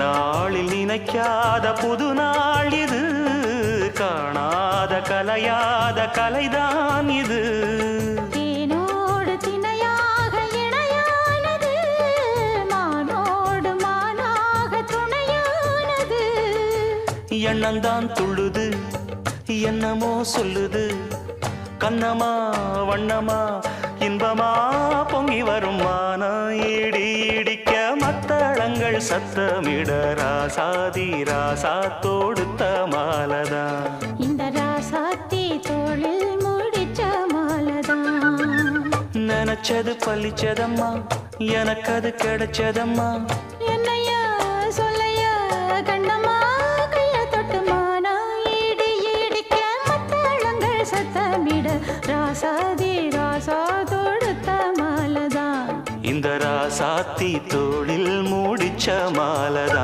நாளில் நினைக்காத புது நாள் இது, காணாத கலையாத கலைதான் இது. தேனோடு திணையாக இணையானது, மானோடு மானாக துணையானது. எண்ணந்தான் துள்ளுது, என்னமோ சொல்லுது, கண்ணமா வண்ணமா இன்பமா பொங்கி வரும் மானா இடி இடிக்க மத்தளங்கள் சத்தமிட ராசாதி ராசா தொடுத்த மாலதான். இந்த ராசாத்தி தோளில் முடிச்ச மாலதான். நினைச்சது பழிச்சதம்மா, எனக்கு அது கிடைச்சதம்மா. என்னையா சொல்லையா கண்ணம்மா, கைய தொட்டு மானா இடி இடிக்க மத்தளங்கள் சத்தமிட ராசாதி ராசா தொடுத்த மாலதான். இந்த ராசாத்தி தோளில் மூடிச்ச மாலதான்.